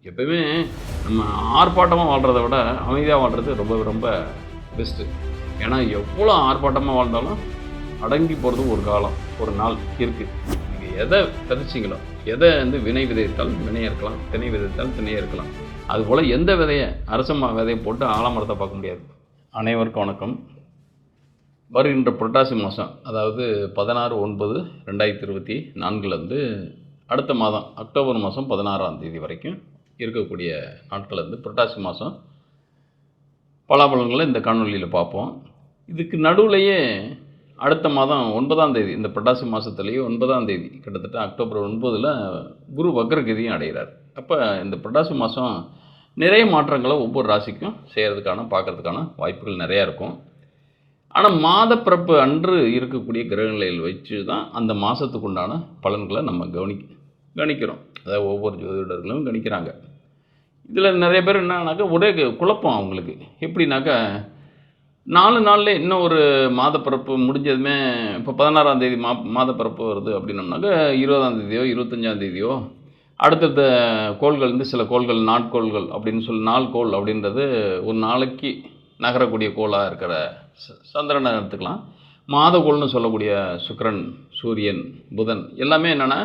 எப்பவுமே நம்ம ஆர்ப்பாட்டமாக வாழ்கிறத விட அமைதியாக வாழ்கிறது ரொம்ப ரொம்ப பெஸ்ட்டு. ஏன்னா எவ்வளோ ஆர்ப்பாட்டமாக வாழ்ந்தாலும் அடங்கி போகிறது ஒரு காலம், ஒரு நாள் இருக்குது. நீங்கள் எதை விதைச்சிங்களோ, எதை வினை விதைத்தால் வினையாக இருக்கலாம், திணை விதைத்தால் திணையாக இருக்கலாம். அதுபோல் எந்த விதையை விதையை போட்டு ஆலமரத்தை பார்க்க முடியாது. அனைவருக்கும் வணக்கம். வருகின்ற புரட்டாசி மாதம், அதாவது 16/9/2024 அடுத்த மாதம் அக்டோபர் மாதம் 16ஆம் தேதி வரைக்கும் இருக்கக்கூடிய நாட்கள் புரட்டாசி மாதம் பலாபலன்களை இந்த காணொலியில் பார்ப்போம். இதுக்கு நடுவுலையே அடுத்த மாதம் 9ஆம் தேதி, இந்த புரட்டாசி மாதத்துலேயே 9ஆம் தேதி, கிட்டத்தட்ட அக்டோபர் 9 குரு வக்ரகதியும் அடைகிறார். அப்போ இந்த புரட்டாசி மாதம் நிறைய மாற்றங்களை ஒவ்வொரு ராசிக்கும் செய்கிறதுக்கான பார்க்குறதுக்கான வாய்ப்புகள் நிறையா இருக்கும். ஆனால் மாத பிறப்பு அன்று இருக்கக்கூடிய கிரகநிலையில் வச்சு தான் அந்த மாதத்துக்கு உண்டான பலன்களை நம்ம கணிக்கிறோம். அதாவது ஒவ்வொரு ஜோதிடர்களும் கணிக்கிறாங்க. இதில் நிறைய பேர் என்னன்னாக்கா ஒரே குழப்பம் அவங்களுக்கு. எப்படின்னாக்கா 4 நாள்லேயே இன்னும் ஒரு மாத பிறப்பு முடிஞ்சதுமே, இப்போ 16ஆம் தேதி மாத பிறப்பு வருது அப்படின்னோம்னாக்கா 20ஆம் தேதியோ 25ஆம் தேதியோ அடுத்தடுத்த கோள்கள் சில கோள்கள் நாட்கோள்கள் அப்படின்னு சொல்லி, நாள்கோள் அப்படின்றது ஒரு நாளைக்கு நகரக்கூடிய கோளாக இருக்கிற சந்திரனை எடுத்துக்கலாம். மாதக்கோள்னு சொல்லக்கூடிய சுக்கிரன், சூரியன், புதன் எல்லாமே என்னென்னா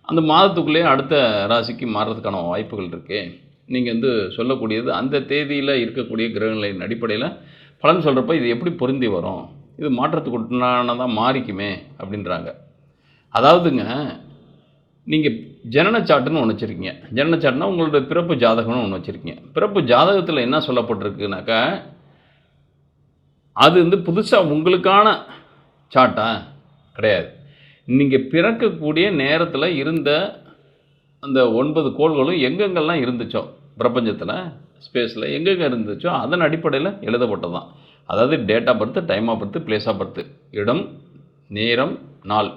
அந்த மாதத்துக்குள்ளேயே அடுத்த ராசிக்கு மாறுறதுக்கான வாய்ப்புகள் இருக்குது. நீங்கள் சொல்லக்கூடியது அந்த தேதியில் இருக்கக்கூடிய கிரகங்களின் அடிப்படையில் பலன் சொல்கிறப்ப இது எப்படி பொருந்தி வரும், இது மாற்றத்துக்கு உண்டானதாக மாறிக்குமே அப்படின்றாங்க. அதாவதுங்க, நீங்கள் ஜனன சாட்டுன்னு ஒன்று வச்சுருக்கீங்க. ஜனன சாட்டுனா உங்களோட பிறப்பு ஜாதகம்னு ஒன்று வச்சுருக்கீங்க. பிறப்பு ஜாதகத்தில் என்ன சொல்லப்பட்டிருக்குனாக்கா அது புதுசாக உங்களுக்கான சாட்டா கிடையாது. நீங்கள் பிறக்கக்கூடிய நேரத்தில் இருந்த அந்த 9 கோள்களும் எங்கெங்கெல்லாம் இருந்துச்சோ பிரபஞ்சத்தில், ஸ்பேஸில் எங்கெங்கே இருந்துச்சோ அதன் அடிப்படையில் எழுதப்பட்டது தான். அதாவது date of birth, time of birth, place of birth, இடம், நேரம், நாள்,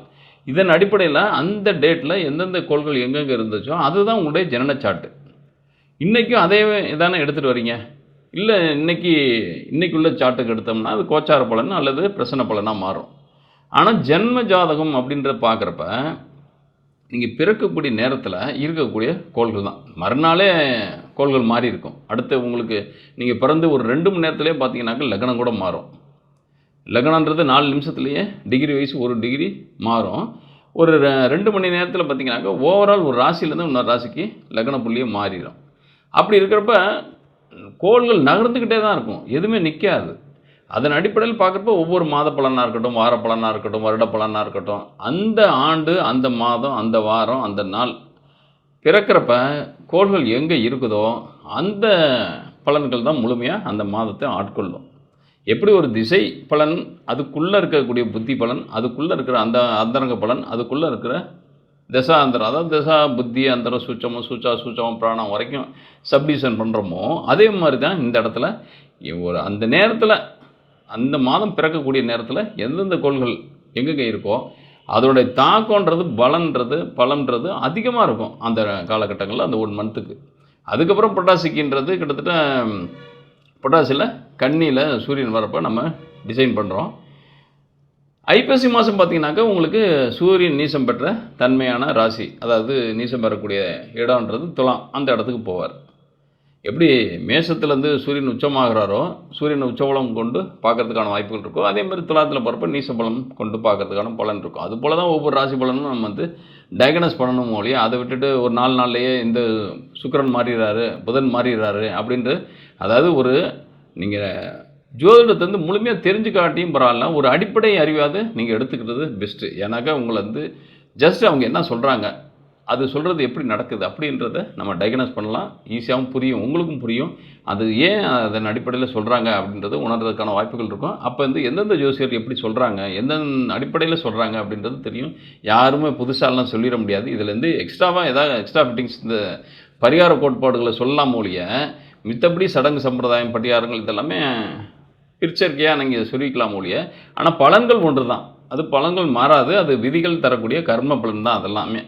இதன் அடிப்படையில் அந்த டேட்டில் எந்தெந்த கோள்கள் எங்கெங்கே இருந்துச்சோ அதுதான் உங்களுடைய ஜனன சாட்டு. இன்றைக்கும் அதே இதானே எடுத்துகிட்டு வரீங்க. இல்லை இன்றைக்குள்ள சாட்டுக்கு எடுத்தோம்னா அது கோச்சார பலன் அல்லது பிரசன்ன பலனாக மாறும். ஆனால் ஜென்ம ஜாதகம் அப்படின்றத பார்க்குறப்ப நீங்கள் பிறக்கக்கூடிய நேரத்தில் இருக்கக்கூடிய கோள்கள் தான். மறுநாளே கோள்கள் மாறி இருக்கும். அடுத்து உங்களுக்கு நீங்கள் பிறந்து ஒரு 2 மணி நேரத்துலேயே பார்த்தீங்கன்னாக்கா லக்னம் கூட மாறும். லக்னன்றது 4 நிமிஷத்துலேயே டிகிரி வைஸ் 1 டிகிரி மாறும். ஒரு 2 மணி நேரத்தில் பார்த்தீங்கன்னாக்கா ஓவரால் ஒரு ராசியிலேருந்து இன்னொரு ராசிக்கு லக்ன புள்ளியே மாறிடும். அப்படி இருக்கிறப்ப கோள்கள் நகர்ந்துக்கிட்டே தான் இருக்கும், எதுவுமே நிற்காது. அதன் அடிப்படையில் பார்க்குறப்ப ஒவ்வொரு மாத பலனாக இருக்கட்டும், வார பலனாக இருக்கட்டும், வருட பலனாக இருக்கட்டும், அந்த ஆண்டு, அந்த மாதம், அந்த வாரம், அந்த நாள் பிறக்கிறப்ப கோள்கள் எங்கே இருக்குதோ அந்த பலன்கள் தான் முழுமையாக அந்த மாதத்தை ஆட்கொள்ளும். எப்படி ஒரு திசை பலன், அதுக்குள்ளே இருக்கக்கூடிய புத்தி பலன், அதுக்குள்ளே இருக்கிற அந்த அந்தரங்க பலன், அதுக்குள்ளே இருக்கிற தசா அந்தரம், அதாவது தசா புத்தி அந்தரம் சூச்சமம் பிராணம் வரைக்கும் சப்டிவிஷன் பண்ணுறோமோ அதே மாதிரி தான் இந்த இடத்துல ஒரு அந்த நேரத்தில், அந்த மாதம் பிறக்கக்கூடிய நேரத்தில் எந்தெந்த கோள்கள் எங்கெங்கே இருக்கோ அதோடைய தாக்கம்ன்றது பலன்றது அதிகமாக இருக்கும் அந்த காலகட்டங்களில், அந்த 1 மந்த்துக்கு. அதுக்கப்புறம் புரட்டாசிக்குன்றது கிட்டத்தட்ட புரட்டாசியில் கன்னியில் சூரியன் வரப்போ நம்ம டிசைன் பண்ணுறோம். ஐப்பசி மாதம் பார்த்தீங்கன்னாக்கா உங்களுக்கு சூரியன் நீசம் பெற்ற தன்மையான ராசி, அதாவது நீசம் பெறக்கூடிய இடம்ன்றது துலாம், அந்த இடத்துக்கு போவார். எப்படி மேஷத்துலேருந்து சூரியன் உச்சமாகிறாரோ, சூரியனை உச்சபலம் கொண்டு பார்க்கறதுக்கான வாய்ப்புகள் இருக்கோ, அதே மாதிரி துலாத்தில் போகிறப்ப நீசபலம் கொண்டு பார்க்கறதுக்கான பலன் இருக்கும். அதுபோல் தான் ஒவ்வொரு ராசி பலனும் நம்ம டயக்னஸ் பண்ணணும் மொழியே. அதை விட்டுட்டு ஒரு 4 நாள்லேயே இந்த சுக்கிரன் மாறிடுறாரு, புதன் மாறிடுறாரு அப்படின்ட்டு, அதாவது ஒரு நீங்கள் ஜோதிடத்தை முழுமையாக தெரிஞ்சு காட்டியும் பரவாயில்ல, ஒரு அடிப்படை அறிவாது நீங்கள் எடுத்துக்கிறது பெஸ்ட்டு. ஏன்னாக்கா உங்களை ஜஸ்ட் அவங்க என்ன சொல்கிறாங்க, அது சொல்கிறது எப்படி நடக்குது அப்படின்றத நம்ம டயக்னஸ் பண்ணலாம். ஈஸியாகவும் புரியும், உங்களுக்கும் புரியும். அது ஏன் அதன் அடிப்படையில் சொல்கிறாங்க அப்படின்றது உணர்றதுக்கான வாய்ப்புகள் இருக்கும். அப்போ எந்தெந்த ஜோசியர் எப்படி சொல்கிறாங்க, எந்தெந்த அடிப்படையில் சொல்கிறாங்க அப்படின்றது தெரியும். யாருமே புதுசாலாம் சொல்லிட முடியாது. இதுலேருந்து எக்ஸ்ட்ராவாக ஏதாவது எக்ஸ்ட்ரா ஃபிட்டிங்ஸ் இந்த பரிகார கோட்பாடுகளை சொல்லலாம் மொழிய, மித்தபடி சடங்கு சம்பிரதாயம் பரிகாரங்கள் இதெல்லாமே பிற்சேர்க்கையாக நீங்கள் சொல்லிக்கலாம் மொழிய. ஆனால் பலன்கள் ஒன்று தான், அது பலன்கள் மாறாது, அது விதிகள் தரக்கூடிய கர்ம பலன் தான் அதெல்லாமே.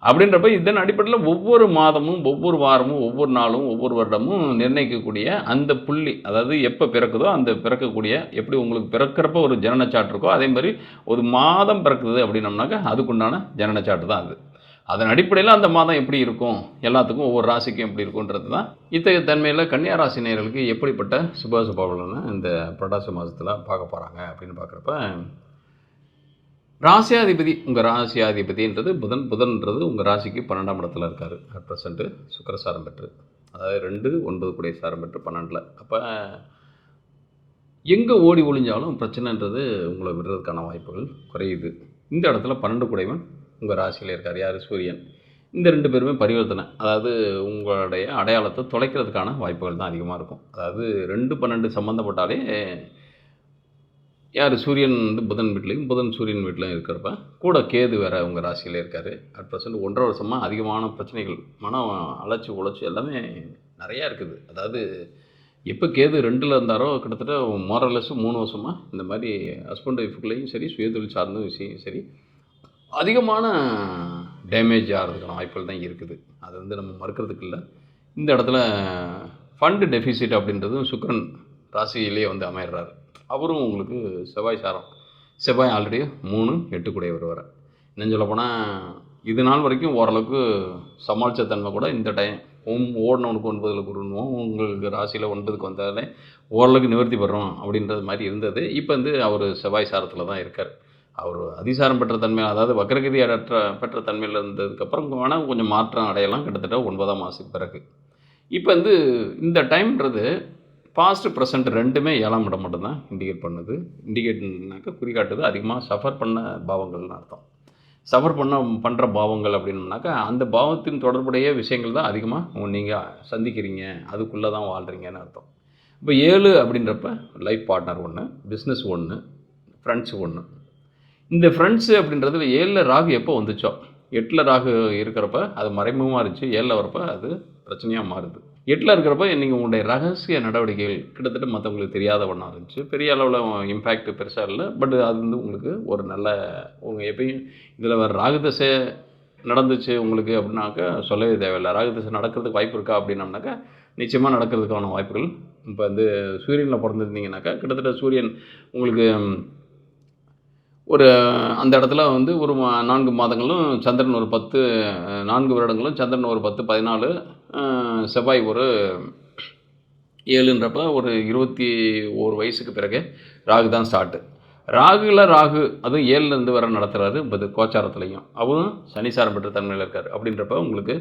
அப்படின்றப்ப இதன் அடிப்படையில் ஒவ்வொரு மாதமும், ஒவ்வொரு வாரமும், ஒவ்வொரு நாளும், ஒவ்வொரு வருடமும் நிர்ணயிக்கக்கூடிய அந்த புள்ளி, அதாவது எப்போ பிறக்குதோ அந்த பிறக்கக்கூடிய, எப்படி உங்களுக்கு பிறக்கிறப்ப ஒரு ஜனன சாட்டு இருக்கோ அதே மாதிரி ஒரு மாதம் பிறக்குது அப்படின்னோம்னாக்கா அதுக்குண்டான ஜனன சாட்டு தான் அது. அதன் அடிப்படையில் அந்த மாதம் எப்படி இருக்கும், எல்லாத்துக்கும் ஒவ்வொரு ராசிக்கும் எப்படி இருக்குன்றது தான் இத்தகைய தன்மையில் கன்னியா ராசி நேயர்களுக்கு எப்படிப்பட்ட சுபாசுப பலனை இந்த புரட்டாசி மாதத்தில் பார்க்க போகிறாங்க அப்படின்னு பார்க்குறப்ப, ராசியாதிபதி உங்கள் ராசியாதிபதின்றது புதன்ன்றது உங்கள் ராசிக்கு 12ஆம் இடத்துல இருக்கார் அட் ப்ரெசண்ட்டு, சுக்கிரசாரம் பெற்று, அதாவது 2 9 கூடிய சாரம் பெற்று 12. அப்போ எங்கே ஓடி ஒளிஞ்சாலும் பிரச்சனைன்றது உங்களை விடுறதுக்கான வாய்ப்புகள் குறையுது. இந்த இடத்துல 12 கூடையவன் உங்கள் ராசியில் இருக்கார். யார்? சூரியன். இந்த 2 பேருமே பரிவர்த்தனை, அதாவது உங்களுடைய அடையாளத்தை தொலைக்கிறதுக்கான வாய்ப்புகள் தான் அதிகமாக இருக்கும். அதாவது 2 12 சம்மந்தப்பட்டாலே யார்? சூரியன் வந்து புதன் வீட்லேயும் புதன் சூரியன் வீட்டிலையும் இருக்கிறப்ப கூட கேது வேறு உங்கள் ராசியில் இருக்கார். அட் ப்ரெசென்ட் 1.5 வருஷமாக அதிகமான பிரச்சனைகள், மனம் அழைச்சி உழைச்சி எல்லாமே நிறையா இருக்குது. அதாவது எப்போ கேது 2ல் இருந்தாரோ கிட்டத்தட்ட மோரலஸ் 3 வருஷமாக இந்த மாதிரி ஹஸ்பண்ட் ஒய்ஃபுக்குள்ளேயும் சரி, சுயதொழில் சார்ந்த விஷயம் சரி, அதிகமான டேமேஜ் ஆகிறதுக்கான வாய்ப்புகள் தான் இருக்குது. அது வந்து நம்ம மறுக்கிறதுக்கு இல்லை. இந்த இடத்துல ஃபண்டு டெஃபிசிட் அப்படின்றதும் சுக்கிரன் ராசியிலேயே வந்து அமையிறாரு. அவரும் உங்களுக்கு செவ்வாய் சாரம். செவ்வாய் ஆல்ரெடி 3 8 கூடையவர் வர. இன்னும் சொல்லப்போனால் இது நாள் வரைக்கும் ஓரளவுக்கு சமாளித்த தன்மை கூட இந்த டைம் ஓடினவனுக்கு 9ல் குருணுவோம், உங்களுக்கு ராசியில் 9க்கு வந்தாலே ஓரளவுக்கு நிவர்த்தி பெறோம் அப்படின்றது மாதிரி இருந்தது. இப்போ வந்து அவர் செவ்வாய் சாரத்தில் தான் இருக்கார். அவர் அதிசாரம் பெற்ற தன்மையில், அதாவது வக்ரகதி பெற்ற தன்மையில் இருந்ததுக்கப்புறம் வேணால் கொஞ்சம் மாற்றம் அடையலாம் கிட்டத்தட்ட 9ஆம் மாதத்துக்கு பிறகு. இப்போ வந்து இந்த டைம்ன்றது பாஸ்ட் ப்ரெசண்ட் 2மே 7ஆம் இடம் மட்டும்தான் இண்டிகேட் பண்ணுது. இண்டிகேட்னாக்கா குறிகாட்டுது அதிகமாக சஃபர் பண்ண பாவங்கள்னு அர்த்தம். சஃபர் பண்ணுற பாவங்கள் அப்படின்னாக்கா அந்த பாவத்தின் தொடர்புடைய விஷயங்கள் தான் அதிகமாக நீங்கள் சந்திக்கிறீங்க, அதுக்குள்ளே தான் வாழ்கிறீங்கன்னு அர்த்தம். இப்போ 7 அப்படின்றப்ப லைஃப் பார்ட்னர் 1, பிஸ்னஸ் 1, ஃப்ரெண்ட்ஸ் 1. இந்த ஃப்ரெண்ட்ஸு அப்படின்றது 7ல் ராகு எப்போ வந்துச்சோ, 8ல் ராகு இருக்கிறப்ப அது மறைமுகமாக இருந்துச்சு, 7ல் வரப்போ அது பிரச்சனையாக மாறுது. 8ல் இருக்கிறப்ப நீங்கள் உங்களுடைய ரகசிய நடவடிக்கைகள் கிட்டத்தட்ட மற்றவங்களுக்கு தெரியாத ஒன்றா இருந்துச்சு. பெரிய அளவில் இம்பேக்ட் பெருசாக இல்லை. பட் அது வந்து உங்களுக்கு ஒரு நல்ல உங்கள் எப்பயும் இதில் வேறு ராகு தசை நடந்துச்சு உங்களுக்கு அப்படின்னாக்கா சொல்லவே தேவையில்லை. ராகு தசை நடக்கிறதுக்கு வாய்ப்பு இருக்கா அப்படின்னம்னாக்கா நிச்சயமாக நடக்கிறதுக்கான வாய்ப்புகள். இப்போ வந்து சூரியனில் பிறந்திருந்தீங்கன்னாக்கா கிட்டத்தட்ட சூரியன் உங்களுக்கு ஒரு அந்த இடத்துல வந்து ஒரு 4 மாதங்களும் சந்திரன் ஒரு 10 4 வருடங்களும் சந்திரன் ஒரு 10 14 செவ்வாய் ஒரு 7ன்றப்ப ஒரு 21 வயசுக்கு பிறகு ராகு தான் ஸ்டார்ட்டு. ராகு அதுவும் 7லேருந்து வர நடத்துகிறாரு. இப்போ கோச்சாரத்துலையும் அவரும் சனிசாரம் பெற்ற தன்மையில் இருக்கார். அப்படின்றப்ப உங்களுக்கு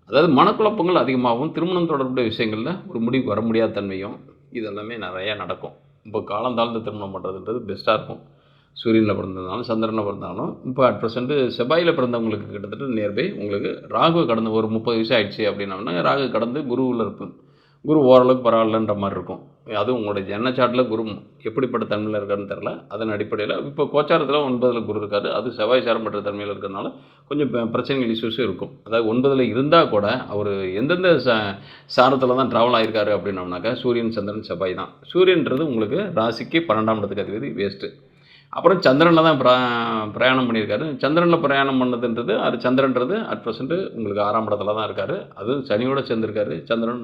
அதாவது மனக்குழப்பங்கள் அதிகமாகவும், திருமணம் தொடர்புடைய விஷயங்களில் ஒரு முடிவு வர முடியாத தன்மையும் இதெல்லாமே நிறையா நடக்கும். இப்போ காலந்தாழ்ந்து திருமணம் பண்ணுறதுன்றது பெஸ்ட்டாக இருக்கும். சூரியனில் பிறந்ததுனாலும் சந்திரனில் பிறந்தாலும் இப்போ அட் ப்ரெசென்ட்டு செவ்வாயில் பிறந்தவங்களுக்கு கிட்டத்தட்ட நியர்பை உங்களுக்கு ராகு கடந்து ஒரு 30 வயசு ஆகிடுச்சு அப்படின்னோம்னா ராகு கடந்து குருவில் இருக்கும். குரு ஓரளவுக்கு பரவாயில்லன்ற மாதிரி இருக்கும். அதுவும் உங்களுடைய ஜன்ன சாட்டில் குரு எப்படிப்பட்ட தன்மையில் இருக்காருன்னு தெரில. அதன் அடிப்படையில் இப்போ கோச்சாரத்தில் 9ல் குரு இருக்கார். அது செவ்வாய் சாரம் பெற்ற தன்மையில் இருக்கிறதுனால கொஞ்சம் பிரச்சனைகள் இஷ்யூஸும் இருக்கும். அதாவது 9ல் இருந்தால் கூட அவர் எந்தெந்த சாரத்தில் தான் ட்ராவல் ஆகிருக்காரு அப்படின்னோம்னாக்கா சூரியன் சந்திரன் செவ்வாய் தான். சூரியன்றது உங்களுக்கு ராசிக்கு 12ஆம் இடத்துக்கு அதிபதி வேஸ்ட்டு. அப்புறம் சந்திரனில் தான் பிரயாணம் பண்ணியிருக்காரு. சந்திரனில் பிரயாணம் பண்ணதுன்றது அது சந்திரன்றது அட் ப்ரெசென்ட்டு உங்களுக்கு 6ஆம் இடத்துல தான் இருக்கார். அதுவும் சனியோடு சேர்ந்துருக்காரு. சந்திரன்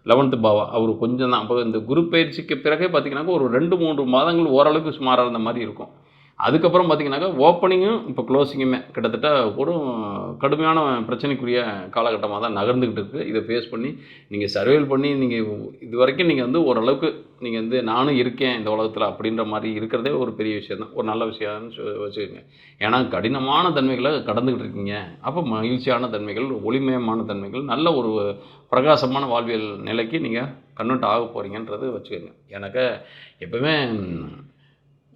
11th பாவா. அவர் கொஞ்சம் தான். அப்போ இந்த குரு பயிற்சிக்கு பிறகே பார்த்திங்கனாக்கா ஒரு 2 3 மாதங்கள் ஓரளவுக்கு சுமாராக இருந்த மாதிரி இருக்கும். அதுக்கப்புறம் பார்த்திங்கனாக்கா ஓப்பனிங்கும் இப்போ க்ளோசிங்குமே கிட்டத்தட்ட ஒரு கடுமையான பிரச்சனைக்குரிய காலகட்டமாக தான் நகர்ந்துக்கிட்டு இருக்குது. இதை ஃபேஸ் பண்ணி நீங்கள் சர்வைவல் பண்ணி நீங்கள் இது வரைக்கும் நீங்கள் வந்து ஓரளவுக்கு நீங்கள் வந்து நானும் இருக்கேன் இந்த உலகத்தில் அப்படின்ற மாதிரி இருக்கிறதே ஒரு பெரிய விஷயம் தான், ஒரு நல்ல விஷயம்னு வச்சுக்கோங்க. ஏன்னா கடினமான தன்மைகளை கடந்துக்கிட்டு இருக்கீங்க. அப்போ மகிழ்ச்சியான தன்மைகள், ஒளிமயமான தன்மைகள், நல்ல ஒரு பிரகாசமான வாழ்வியல் நிலைக்கு நீங்கள் கன்வெர்ட் ஆக போகிறீங்கன்றது வச்சுக்கோங்க. எனக்கு எப்போவுமே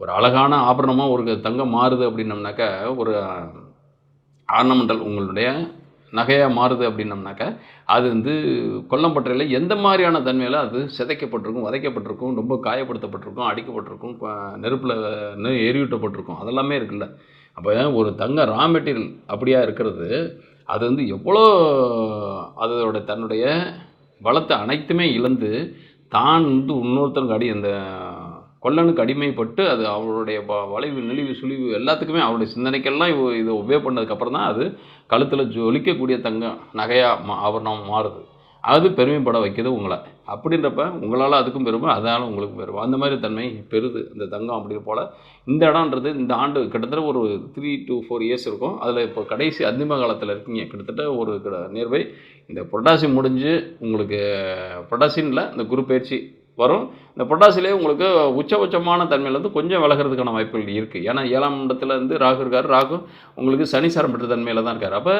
ஒரு அழகான ஆபரணமாக ஒரு தங்கம் மாறுது அப்படின்னம்னாக்கா, ஒரு ஆர்னமெண்டல் உங்களுடைய நகையாக மாறுது அப்படின்னம்னாக்கா, அது வந்து கொல்லம்பற்றையில் எந்த மாதிரியான தன்மையில் அது சிதைக்கப்பட்டிருக்கும், வதைக்கப்பட்டிருக்கும், ரொம்ப காயப்படுத்தப்பட்டிருக்கும், அடிக்கப்பட்டிருக்கும், நெருப்பில் எரியூட்டப்பட்டிருக்கும், அதெல்லாமே இருக்குல்ல. அப்போ ஒரு தங்க ரா மெட்டீரியல் அப்படியா இருக்கிறது, அது வந்து எவ்வளோ அதோட தன்னுடைய வளத்தை அனைத்துமே இழந்து தான் வந்து இன்னொருத்தருக்கு அந்த கொல்லனுக்கு அடிமைப்பட்டு அது அவருடைய வளைவு நெளிவு சுழிவு எல்லாத்துக்குமே அவருடைய சிந்தனைக்கெல்லாம் இதை உபயோக பண்ணதுக்கப்புறம் தான் அது கழுத்தில் ஜொலிக்கக்கூடிய தங்க நகையாக ஆபரணம் மாறுது. அது பெருமைப்பட வைக்கிது உங்களை. அப்படின்றப்ப உங்களால் அதுக்கும் பெருமை, அதனால் உங்களுக்கும் பெருமை. அந்த மாதிரி தன்மை பெறுது இந்த தங்கம். அப்படி போல் இந்த இடம்ன்றது இந்த ஆண்டு கிட்டத்தட்ட ஒரு 3 to 4 இயர்ஸ் இருக்கும். அதில் இப்போ கடைசி அந்திம காலத்தில் இருக்கீங்க. கிட்டத்தட்ட ஒரு நியர்பை இந்த புரட்டாசி முடிஞ்சு உங்களுக்கு புரட்டாசின்ல இந்த குரு பயிற்சி வரும். இந்த புரட்டாசிலே உங்களுக்கு உச்சபட்சமான தன்மையிலேருந்து கொஞ்சம் விலகிறதுக்கான வாய்ப்புகள் இருக்குது. ஏன்னா 7ஆம் இடத்துலேருந்து ராகு இருக்கார். ராகு உங்களுக்கு சனி சாரம் பெற்ற தன்மையில் தான் இருக்கார். அப்போ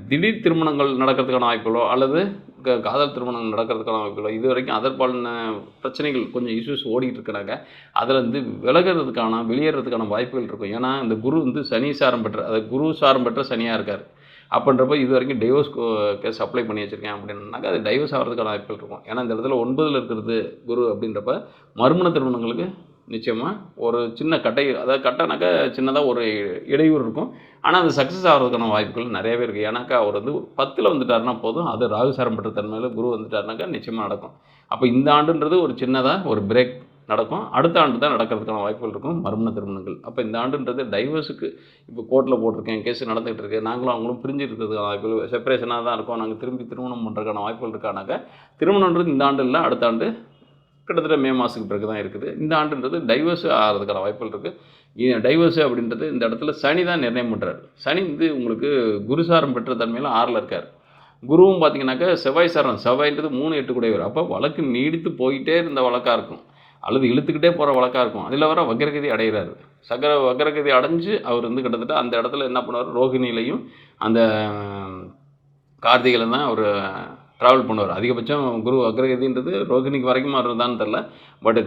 திடீர் திருமணங்கள் நடக்கிறதுக்கான வாய்ப்புகளோ அல்லது காதல் திருமணங்கள் நடக்கிறதுக்கான வாய்ப்புகளோ இது வரைக்கும் அதற்பாலான பிரச்சனைகள் கொஞ்சம் இஷ்யூஸ் ஓடிக்கிட்டு இருக்கிறாங்க. அதில் வந்து விலகிறதுக்கான வெளியேறதுக்கான வாய்ப்புகள் இருக்கும். ஏன்னா இந்த குரு வந்து சனி சாரம் பெற்ற, அதாவது குரு சாரம் பெற்ற சனியாக இருக்கார். அப்படின்றப்ப இது வரைக்கும் டைவர்ஸ் கேஸ் அப்ளை பண்ணி வச்சுருக்கேன் அப்படின்னாக்கா அது டைவர்ஸ் ஆகிறதுக்கான வாய்ப்புகள் இருக்கும். ஏன்னா இந்த இடத்துல 9ல் இருக்கிறது குரு அப்படின்றப்ப மறுமண திருமணங்களுக்கு நிச்சயமாக ஒரு சின்ன கட்டை, அதாவது கட்டைனாக்கா சின்னதாக ஒரு இடையூறு இருக்கும். ஆனால் அது சக்ஸஸ் ஆகிறதுக்கான வாய்ப்புகள் நிறையவே இருக்குது. ஏன்னாக்கா அவர் வந்து 10ல் வந்துட்டாருன்னா போதும், அது ராகுசாரம் பெற்ற தன்மையில் குரு வந்துட்டாருனாக்கா நிச்சயமாக நடக்கும். அப்போ இந்த ஆண்டுன்றது ஒரு சின்னதாக ஒரு பிரேக் நடக்கும். அடுத்த ஆண்டு தான் நடக்கிறதுக்கான வாய்ப்புகள் இருக்கும் மறுமண திருமணங்கள். அப்போ இந்த ஆண்டுன்றது டைவர்ஸுக்கு இப்போ கோர்ட்டில் போட்டிருக்கேன், கேஸ் நடந்துகிட்டு இருக்குது, நாங்களும் அவங்களும் பிரிஞ்சு இருக்கிறதுக்கான வாய்ப்புகள், செப்பரேஷனாக தான் இருக்கும், நாங்கள் திரும்பி திருமணம் பண்ணுறதுக்கான வாய்ப்புகள் இருக்கானாக்கா திருமணன்றது இந்த ஆண்டு இல்லை, அடுத்த ஆண்டு கிட்டத்தட்ட மே மாதத்துக்கு பிறகு தான் இருக்குது. இந்த ஆண்டுன்றது டைவர்ஸ் ஆகிறதுக்கான வாய்ப்புகள் இருக்குது. டைவர்ஸு அப்படின்றது இந்த இடத்துல சனி தான் நிர்ணயம் பண்ணுறாரு. சனி வந்து உங்களுக்கு குருசாரம் பெற்ற தன்மையில் 6ல் இருக்கார். குருவும் பார்த்தீங்கன்னாக்கா செவ்வாய் சாரம், செவ்வாய்ன்றது 3-8 கூடையவர். அப்போ வழக்கு நீடித்து போயிட்டே இருந்த வழக்காக இருக்கும் அல்லது இழுத்துக்கிட்டே போகிற வழக்காக இருக்கும். அதில் வர வக்ரகதி அடைகிறாரு. வக்ரகதி அடைஞ்சு அவர் வந்து கிட்டத்தட்ட அந்த இடத்துல என்ன பண்ணுவார், ரோகிணிலையும் அந்த கார்த்திகையில் தான் அவர் ட்ராவல் பண்ணுவார். அதிகபட்சம் குரு வக்ரகதின்றது ரோகிணிக்கு வரைக்கும் வருதான்னு தெரில. பட்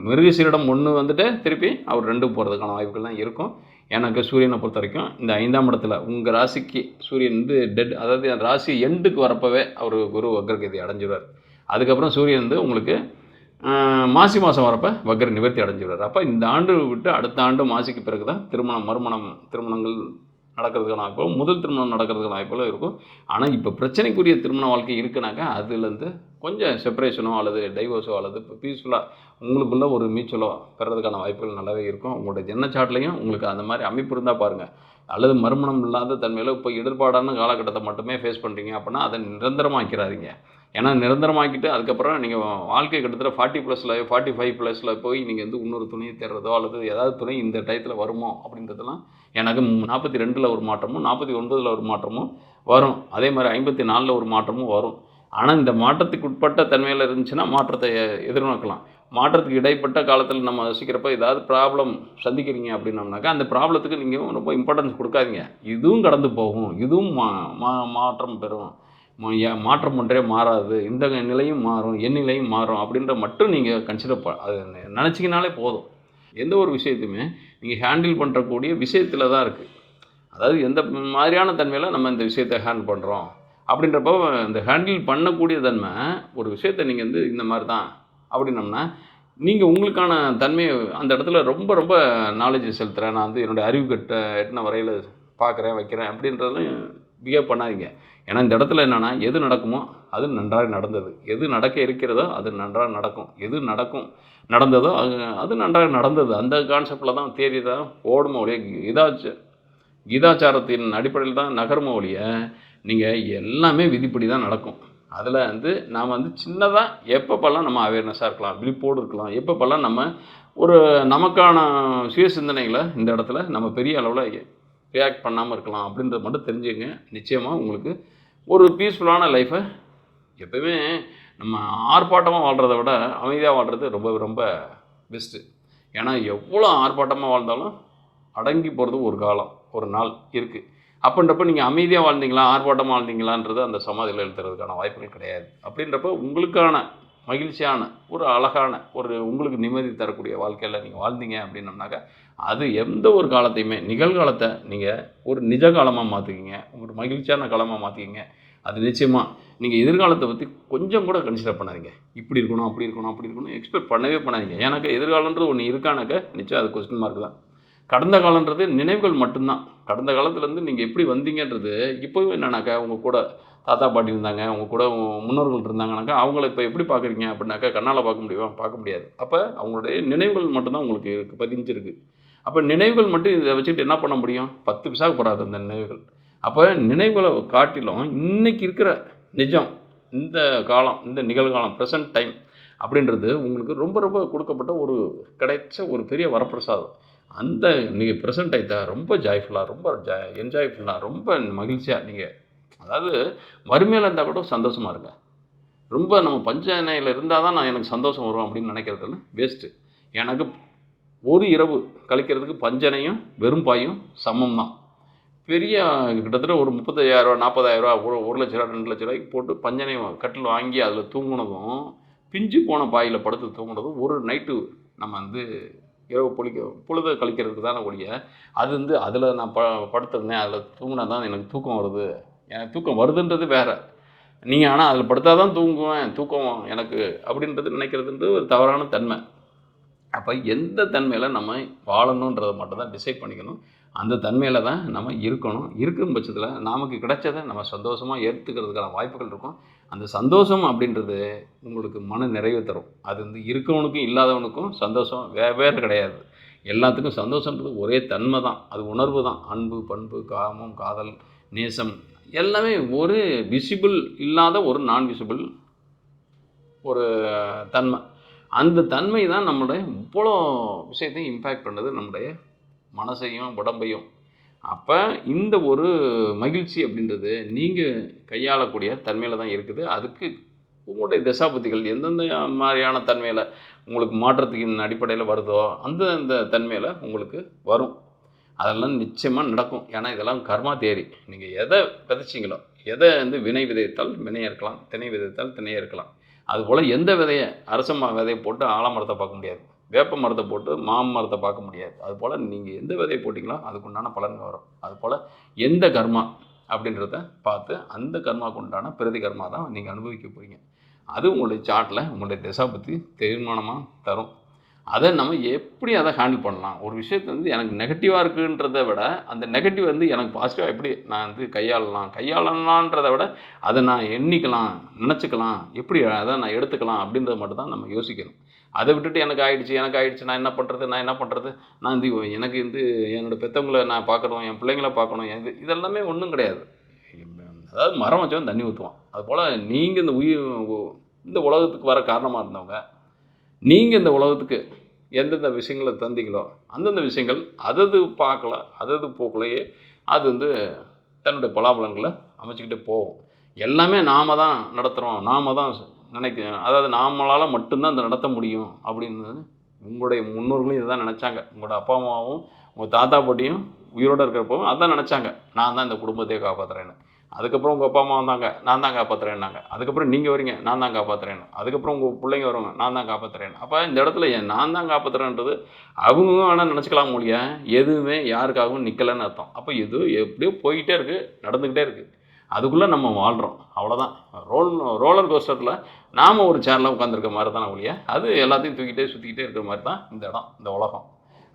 மிருகசீரிடம் 1 வந்துட்டு திருப்பி அவர் 2 போகிறதுக்கான வாய்ப்புகள் தான் இருக்கும். எனக்கு சூரியனை பொறுத்த வரைக்கும் இந்த 5ஆம் இடத்துல உங்கள் ராசிக்கு சூரியன் வந்து டெட், அதாவது ராசி எண்டுக்கு வரப்பவே அவர் குரு வக்ரகதி அடைஞ்சிடுவார். அதுக்கப்புறம் சூரியன் வந்து உங்களுக்கு மாசி மாதம் வரப்போ வக்ர நிவர்த்தி அடைஞ்சிடுவார். அப்போ இந்த ஆண்டு விட்டு அடுத்த ஆண்டு மாசிக்கு பிறகு தான் திருமணங்கள் நடக்கிறதுக்கான வாய்ப்புகளும் முதல் திருமணம் நடக்கிறதுக்கான வாய்ப்புகளும் இருக்கும். ஆனால் இப்போ பிரச்சனைக்குரிய திருமண வாழ்க்கை இருக்குனாக்கா அதுலேருந்து கொஞ்சம் செப்பரேஷனோ அல்லது டைவோர்ஸோ அல்லது இப்போ பீஸ்ஃபுல்லாக உங்களுக்குள்ள ஒரு மியூச்சுவலோ பெறதுக்கான வாய்ப்புகள் நல்லாவே இருக்கும். உங்களோட ஜென்மச்சாட்லையும் உங்களுக்கு அந்த மாதிரி அமைப்பு இருந்தால் பாருங்கள். அல்லது மறுமணம் இல்லாத தன்மையில் இப்போ எதிர்பாடான காலகட்டத்தை மட்டுமே ஃபேஸ் பண்ணுறீங்க அப்படின்னா அதை நிரந்தரமாக்கிறாதீங்க. ஏன்னா நிரந்தரமாக்கிட்டு அதுக்கப்புறம் நீங்கள் வாழ்க்கை கிட்டத்தட்ட 40+ல 45+ல போய் நீங்கள் வந்து இன்னொரு துணியை தேடுறதோ அல்லது ஏதாவது துணை இந்த டயத்தில் வருமோ அப்படின்றதெல்லாம் எனக்கு 42ல் ஒரு மாற்றமும் 49ல் ஒரு மாற்றமும் வரும். அதே மாதிரி 54ல் ஒரு மாற்றமும் வரும். ஆனால் இந்த மாற்றத்துக்கு உட்பட்ட தன்மையில் இருந்துச்சுன்னா மாற்றத்தை எதிர்நோக்கலாம். மாற்றத்துக்கு இடைப்பட்ட காலத்தில் நம்ம யோசிக்கிறப்ப ஏதாவது ப்ராப்ளம் சந்திக்கிறீங்க அப்படின்னோம்னாக்கா அந்த ப்ராப்ளத்துக்கு நீங்கள் ரொம்ப இம்பார்ட்டன்ஸ் கொடுக்காதீங்க. இதுவும் கடந்து போகும், இதுவும் மாற்றம் பெறும், மாற்றம் ஒன்றே மாறாது, இந்த நிலையும் மாறும், என் நிலையும் மாறும் அப்படின்ற மட்டும் நீங்கள் கன்சிடர் அது நினச்சிங்கனாலே போதும். எந்த ஒரு விஷயத்தையுமே நீங்கள் ஹேண்டில் பண்ணுறக்கூடிய விஷயத்தில் தான் இருக்குது. அதாவது எந்த மாதிரியான தன்மையில் நம்ம இந்த விஷயத்தை ஹேண்டில் பண்ணுறோம் அப்படின்றப்போ இந்த ஹேண்டில் பண்ணக்கூடிய தன்மை ஒரு விஷயத்தை நீங்கள் வந்து இந்த மாதிரி தான் அப்படின்னோம்னா நீங்கள் உங்களுக்கான தன்மையை அந்த இடத்துல ரொம்ப ரொம்ப நாலேஜ் செலுத்துகிறேன், நான் வந்து என்னுடைய அறிவு எட்டின வரையில் பார்க்குறேன் வைக்கிறேன் அப்படின்றதும் பிஹேவ் பண்ணாதீங்க. ஏன்னா இந்த இடத்துல என்னென்னா எது நடக்குமோ அது நன்றாக நடந்தது, எது நடக்க இருக்கிறதோ அது நன்றாக நடக்கும், எது நடந்ததோ அது நன்றாக நடந்தது. அந்த கான்செப்டில் தான் தேதி தான் ஓடுமோ ஒழிய கீதாச்சாரத்தின் அடிப்படையில் தான் நகருமோ ஒழிய நீங்கள் எல்லாமே விதிப்படி தான் நடக்கும். அதில் வந்து நாம் வந்து சின்னதாக எப்பப்பெல்லாம் நம்ம அவேர்னஸாக இருக்கலாம், விழிப்போடு இருக்கலாம், எப்பப்பெல்லாம் நம்ம ஒரு நமக்கான சுய சிந்தனைகளை இந்த இடத்துல நம்ம பெரிய அளவில் ரியாக்ட் பண்ணாமல் இருக்கலாம் அப்படின்றத மட்டும் தெரிஞ்சுங்க. நிச்சயமாக உங்களுக்கு ஒரு பீஸ்ஃபுல்லான லைஃப்பை எப்போயுமே நம்ம ஆர்ப்பாட்டமாக வாழ்கிறத விட அமைதியாக வாழ்கிறது ரொம்ப ரொம்ப பெஸ்ட்டு. ஏன்னா எவ்வளோ ஆர்ப்பாட்டமாக வாழ்ந்தாலும் அடங்கி போகிறது ஒரு காலம், ஒரு நாள் இருக்குது. அப்படின்றப்ப நீங்கள் அமைதியாக வாழ்ந்தீங்களா ஆர்ப்பாட்டமாக வாழ்ந்தீங்களான்றது அந்த சமாதியில் எழுதுறதுக்கான வாய்ப்புகள் கிடையாது. அப்படின்றப்ப உங்களுக்கான மகிழ்ச்சியான ஒரு அழகான ஒரு உங்களுக்கு நிம்மதி தரக்கூடிய வாழ்க்கையில் நீங்கள் வாழ்ந்தீங்க அப்படின்னம்னாக்கா அது எந்த ஒரு காலத்தையுமே நிகழ்காலத்தை நீங்கள் ஒரு நிஜ காலமாக மாற்றிக்கிங்க, ஒரு மகிழ்ச்சியான காலமாக மாற்றிக்கிங்க. அது நிச்சயமாக நீங்கள் எதிர்காலத்தை பற்றி கொஞ்சம் கூட கன்சிடர் பண்ணாதீங்க. இப்படி இருக்கணும் அப்படி இருக்கணும் அப்படி இருக்கணும் எக்ஸ்பெக்ட் பண்ணவே பண்ணாதீங்க. ஏன்னாக்கா எதிர்காலன்றது ஒன்று இருக்கானாக்கா நிச்சயம் அது கொஸ்டின் மார்க் தான். கடந்த காலன்றது நினைவுகள் மட்டும்தான். கடந்த காலத்துலேருந்து நீங்கள் எப்படி வந்தீங்கன்றது இப்போவும் என்னன்னாக்கா உங்கள் கூட தாத்தா பாட்டி இருந்தாங்க, உங்கள் கூட முன்னோர்கள் இருந்தாங்கனாக்கா அவங்கள இப்போ எப்படி பார்க்குறீங்க அப்படின்னாக்கா கண்ணால் பார்க்க முடியுமா? பார்க்க முடியாது. அப்போ அவங்களுடைய நினைவுகள் மட்டும்தான் உங்களுக்கு பதிஞ்சிருக்கு. அப்போ நினைவுகள் மட்டும் இதை வச்சுக்கிட்டு என்ன பண்ண முடியும்? 10 பைசாவுக்கு போகாது அந்த நினைவுகள். அப்போ நினைவுகளை காட்டிலும் இன்றைக்கி இருக்கிற நிஜம் இந்த காலம், இந்த நிகழ்காலம், ப்ரெசன்ட் டைம் அப்படின்றது உங்களுக்கு ரொம்ப ரொம்ப கொடுக்கப்பட்ட கிடைச்ச ஒரு பெரிய வரப்பிரசாதம். அந்த நீங்கள் ப்ரெசன்ட் டைத்தை ரொம்ப ஜாய்ஃபுல்லாக, ரொம்ப என்ஜாய்ஃபுல்லாக, ரொம்ப மகிழ்ச்சியாக நீங்கள், அதாவது வறுமையில் இருந்தால் கூட சந்தோஷமாக இருங்க. ரொம்ப நம்ம பஞ்சனையில் இருந்தால் தான் எனக்கு சந்தோஷம் வரும் அப்படின்னு நினைக்கிறதுல வேஸ்ட்டு. எனக்கு ஒரு இரவு கழிக்கிறதுக்கு பஞ்சனையும் வெறும் பாயும் சமம் தான். பெரிய கிட்டத்தட்ட ஒரு 35,000 40,000 1 லட்ச ரூபா 2 லட்ச ரூபாய்க்கு போட்டு பஞ்சனை கட்டில் வாங்கி அதில் தூங்குனதும், பிஞ்சு போன பாயில் படுத்து தூங்குனதும், ஒரு நைட்டு நம்ம இரவு பொழுது கழிக்கிறதுக்கு தானே ஒழிய, அது அதில் நான் படுத்திருந்தேன், அதில் தூங்கினா தான் எனக்கு தூக்கம் வருது. எனக்கு தூக்கம் வருதுன்றது வேறு. நீங்கள் ஆனால் அதில் படுத்தா தான் தூங்குவேன், தூக்கம் எனக்கு அப்படின்றது நினைக்கிறதுன்றது ஒரு தவறான தன்மை. அப்போ எந்த தன்மையில் நம்ம வாழணுன்றதை மட்டும் தான் டிசைட் பண்ணிக்கணும். அந்த தன்மையில் தான் நம்ம இருக்கணும். இருக்கும் பட்சத்தில் நமக்கு கிடைச்சதை நம்ம சந்தோஷமாக ஏற்றுக்கிறதுக்கான வாய்ப்புகள் இருக்கும். அந்த சந்தோஷம் அப்படின்றது உங்களுக்கு மன நிறைவு தரும். அது இருக்கவனுக்கும் இல்லாதவனுக்கும் சந்தோஷம் வேறு கிடையாது. எல்லாத்துக்கும் சந்தோஷன்றது ஒரே தன்மை தான். அது உணர்வு தான். அன்பு, பண்பு, காமம், காதல், நேசம் எல்லாமே ஒரு விசிபிள் இல்லாத ஒரு நான் விசிபிள் ஒரு தன்மை. அந்த தன்மை தான் நம்மளுடைய இவ்வளோ விஷயத்தையும் இம்பேக்ட் பண்ணுது, நம்முடைய மனசையும் உடம்பையும். அப்போ இந்த ஒரு மகிழ்ச்சி அப்படின்றது நீங்கள் கையாளக்கூடிய தன்மையில் தான் இருக்குது. அதுக்கு உங்களுடைய தசாபுத்திகள் எந்தெந்த மாதிரியான தன்மையில் உங்களுக்கு மாற்றத்தின் அடிப்படையில் வருதோ அந்த தன்மையில் உங்களுக்கு வரும். அதெல்லாம் நிச்சயமாக நடக்கும். ஏன்னா இதெல்லாம் கர்மா தேரி. நீங்கள் எதை விதைச்சிங்களோ, எதை வினை விதைத்தால் வினையாக இருக்கலாம், திணை விதைத்தால் திணையாக இருக்கலாம். அதுபோல் எந்த விதையை அரச விதையை போட்டு ஆலமரத்தை பார்க்க முடியாது, வேப்ப மரத்தை போட்டு மாமரத்தை பார்க்க முடியாது. அதுபோல் நீங்கள் எந்த விதையை போட்டிங்களோ அதுக்குண்டான பலன் வரும். அதுபோல் எந்த கர்மா அப்படின்றத பார்த்து அந்த கர்மாவுக்கு உண்டான பிரதி கர்மா தான் நீங்கள் அனுபவிக்க போகிறீங்க. அது உங்களுடைய சார்ட்டில் உங்களுடைய திசா பற்றி தீர்மானமாக தரும். அதை நம்ம எப்படி அதை ஹேண்டில் பண்ணலாம். ஒரு விஷயத்தை எனக்கு நெகட்டிவாக இருக்குன்றதை விட அந்த நெகட்டிவ் எனக்கு பாசிட்டிவாக எப்படி நான் கையாளலான்றதை விட அதை நான் எண்ணிக்கலாம், நினச்சிக்கலாம், எப்படி அதை நான் எடுத்துக்கலாம் அப்படின்றத மட்டும் தான் நம்ம யோசிக்கணும். அதை விட்டுட்டு எனக்கு ஆயிடுச்சு நான் என்ன பண்ணுறது நான் எனக்கு என்னோடய பெற்றவங்களை நான் பார்க்கணும், என் பிள்ளைங்களை பார்க்கணும், இதெல்லாமே ஒன்றும் கிடையாது. அதாவது மரம் வச்சவன் தண்ணி ஊற்றுவான். அதுபோல் நீங்கள் இந்த உலகத்துக்கு வர காரணமாக இருந்தவங்க, நீங்கள் இந்த உலகத்துக்கு எந்தெந்த விஷயங்களை தந்தீங்களோ அந்தந்த விஷயங்கள் அதது போக்குலையே அது தன்னுடைய பலாபலன்களை அமைச்சிக்கிட்டே போகும். எல்லாமே நாம் தான் நடத்துகிறோம், நாம் தான் அதாவது நாமளால் மட்டும்தான் அதை நடத்த முடியும் அப்படின்னு உங்களுடைய முன்னோர்களும் இதை தான் நினச்சாங்க. உங்களோட அப்பா அம்மாவும் உங்கள் தாத்தா பாட்டியும் உயிரோடு இருக்கிறப்பவும் அதான் நினச்சாங்க, நான் தான் இந்த குடும்பத்தையே காப்பாற்றுறேன்னு. அதுக்கப்புறம் உங்கள் அப்பா அம்மா வந்தாங்க, நான் தான் காப்பாற்றுறேன்னாங்க. அதுக்கப்புறம் நீங்கள் வரீங்க, நான் தான் காப்பாற்றுறேன்னு. அதுக்கப்புறம் உங்கள் பிள்ளைங்க வருவாங்க, நான் தான் காப்பாற்றுறேன்னு. அப்போ இந்த இடத்துல நான் தான் காப்பாற்றுறேன்றது அவங்க வேணால் நினச்சிக்கலாம் மொழிய, எதுவுமே யாருக்காகவும் நிற்கலைன்னு அர்த்தம். அப்போ எப்படியோ போய்கிட்டே இருக்குது, நடந்துக்கிட்டே இருக்குது. அதுக்குள்ளே நம்ம வாழ்கிறோம், அவ்வளோதான். ரோலர் கோஸ்டரில் நாம் ஒரு சேரில் உட்காந்துருக்க மாதிரி தான் ஒழிய, அது எல்லாத்தையும் சுற்றிக்கிட்டே இருக்கிற மாதிரி தான் இந்த இடம், இந்த உலகம்.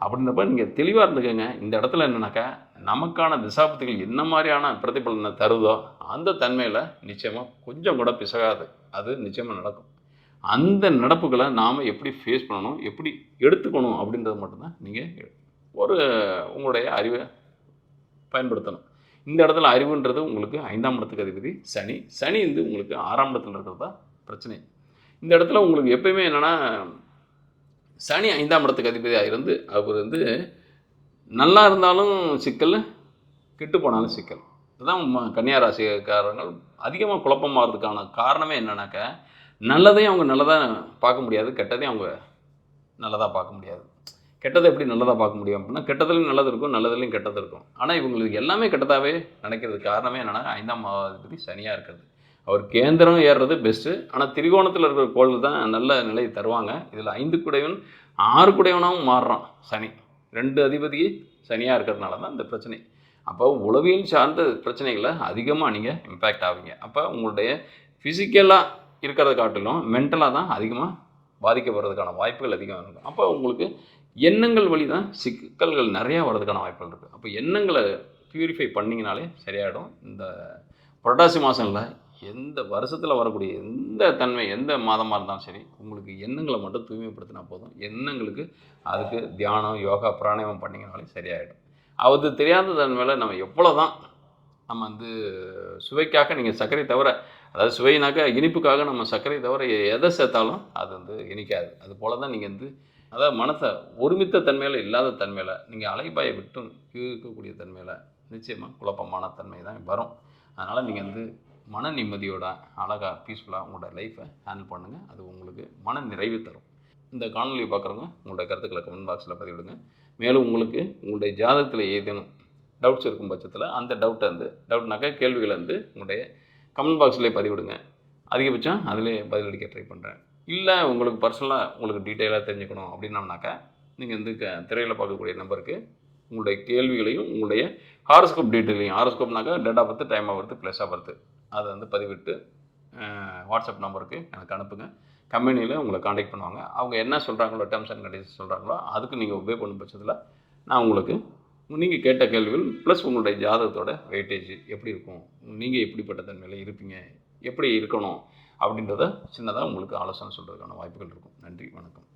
அப்படின்றப்ப நீங்கள் தெளிவாக இருந்துக்கங்க. இந்த இடத்துல என்னன்னாக்கா, நமக்கான திசாபுத்திகள் என்ன மாதிரியான பிரதிபலனை தருதோ அந்த தன்மையில் நிச்சயமாக கொஞ்சம் கூட பிசகாது, அது நிச்சயமாக நடக்கும். அந்த நடப்புகளை நாம் எப்படி ஃபேஸ் பண்ணணும், எப்படி எடுத்துக்கணும் அப்படின்றது மட்டும்தான் நீங்கள் உங்களுடைய அறிவை பயன்படுத்தணும். இந்த இடத்துல அறிவுன்றது உங்களுக்கு 5ஆம் இடத்துக்கு அதிபதி சனி உங்களுக்கு 6ஆம் இடத்துல இருக்கிறது தான் பிரச்சனை. இந்த இடத்துல உங்களுக்கு எப்பயுமே என்னென்னா, சனி 5ஆம் இடத்துக்கு அதிபதியாக இருந்து அவர் நல்லா இருந்தாலும் சிக்கல், கெட்டு போனாலும் சிக்கல். இதுதான் கன்னியா ராசிக்காரங்கள் அதிகமாக குழப்பமாகிறதுக்கான காரணமே என்னன்னாக்கா, நல்லதையும் அவங்க நல்லதாக பார்க்க முடியாது, கெட்டதையும் அவங்க நல்லதாக பார்க்க முடியாது. கெட்டதை எப்படி நல்லதாக பார்க்க முடியும் அப்படின்னா, கெட்டதுலையும் நல்லது இருக்கும், நல்லதுலையும் கெட்டது இருக்கும். ஆனால் இவங்களுக்கு எல்லாமே கெட்டதாகவே நினைக்கிறதுக்கு காரணமே என்னென்னா, 5ஆம் அதிபதி சனியாக இருக்கிறது. அவர் கேந்திரம் ஏறுறது பெஸ்ட்டு. ஆனால் திரிகோணத்தில் இருக்கிற கோள்கள் தான் நல்ல நிலையை தருவாங்க. இதில் 5 குடையவன் 6 குடையவனாகவும் மாறுறான் சனி. 2 அதிபதி சனியாக இருக்கிறதுனால தான் இந்த பிரச்சனை. அப்போ உளவியல் சார்ந்த பிரச்சனைகளை அதிகமாக நீங்கள் இம்பேக்ட் ஆவீங்க. அப்போ உங்களுடைய ஃபிசிக்கலாக இருக்கிறத காட்டிலும் மென்டலாக தான் அதிகமாக பாதிக்கப்படுறதுக்கான வாய்ப்புகள் அதிகம் இருக்கும். அப்போ உங்களுக்கு எண்ணங்கள் வழி தான் சிக்கல்கள் நிறையா வர்றதுக்கான வாய்ப்புகள் இருக்குது. அப்போ எண்ணங்களை ப்யூரிஃபை பண்ணிங்கனாலே சரியாயிடும். இந்த புரட்டாசி மாதம்ல எந்த வருஷத்தில் வரக்கூடிய எந்த தன்மை, எந்த மாதமாக இருந்தாலும் சரி, உங்களுக்கு எண்ணங்களை மட்டும் தூய்மைப்படுத்தினா போதும். எண்ணங்களுக்கு அதுக்கு தியானம், யோகா, பிராணாயாமம் பண்ணிங்கனாலே சரியாயிடும். அது தெரியாத தன்மையில் நம்ம எவ்வளோ தான் நம்ம சுவைக்காக நீங்கள் சர்க்கரை தவிர அதாவது சுவைனாக்கா இனிப்புக்காக நம்ம சர்க்கரை தவிர எதை சேர்த்தாலும் அது வந்து இனிக்காது. அது போல தான் நீங்கள் வந்து அதாவது மனசை ஒருமித்த தன்மையில் இல்லாத தன்மையில் நீங்கள் அலைபாய விட்டு இருக்கக்கூடிய தன்மையில் நிச்சயமாக குழப்பமான தன்மை தான் வரும். அதனால் நீங்கள் வந்து மன நிம்மதியோட அழகாக பீஸ்ஃபுல்லாக உங்களோட லைஃப்பை ஹேண்டில் பண்ணுங்கள். அது உங்களுக்கு மன நிறைவு தரும். இந்த காணொலியை பார்க்குறவங்க உங்களுடைய கருத்துக்களை கமெண்ட் பாக்ஸில் பதிவிடுங்க. மேலும் உங்களுக்கு உங்களுடைய ஜாதகத்தில் ஏதேனும் டவுட்ஸ் இருக்கும் பட்சத்தில் அந்த டவுட்னாக்கா கேள்விகளை வந்து உங்களுடைய கமெண்ட் பாக்ஸ்லேயே பதிவிடுங்க. அதிகபட்சம் அதிலே பதிலளிக்க ட்ரை பண்ணுறேன். இல்லை உங்களுக்கு பர்சனலாக உங்களுக்கு டீட்டெயிலாக தெரிஞ்சுக்கணும் அப்படின்னோம்னாக்கா நீங்கள் வந்து திரையில் பார்க்கக்கூடிய நம்பருக்கு உங்களுடைய கேள்விகளையும் உங்களுடைய ஹாரோஸ்கோப் டீட்டெயிலையும், ஹாரோஸ்கோப்னாக்கா date of birth, time of birth, place of birth, அதை வந்து பதிவிட்டு வாட்ஸ்அப் நம்பருக்கு எனக்கு அனுப்புங்க. கம்பெனியில் உங்களை காண்டாக்ட் பண்ணுவாங்க. அவங்க என்ன சொல்கிறாங்களோ, டேர்ம்ஸ் அண்ட் கண்டிஷன்ஸ் சொல்கிறாங்களோ அதுக்கு நீங்கள் ஒபே பண்ணும் பட்சத்தில் நான் உங்களுக்கு நீங்கள் கேட்ட கேள்விகள் ப்ளஸ் உங்களுடைய ஜாதகத்தோட வெயிட்டேஜ் எப்படி இருக்கும், நீங்கள் எப்படிப்பட்ட தன்மையில் இருப்பீங்க, எப்படி இருக்கணும் அப்படின்றத சின்னதாக உங்களுக்கு ஆலோசனை சொல்கிறதுக்கான வாய்ப்புகள் இருக்கும். நன்றி, வணக்கம்.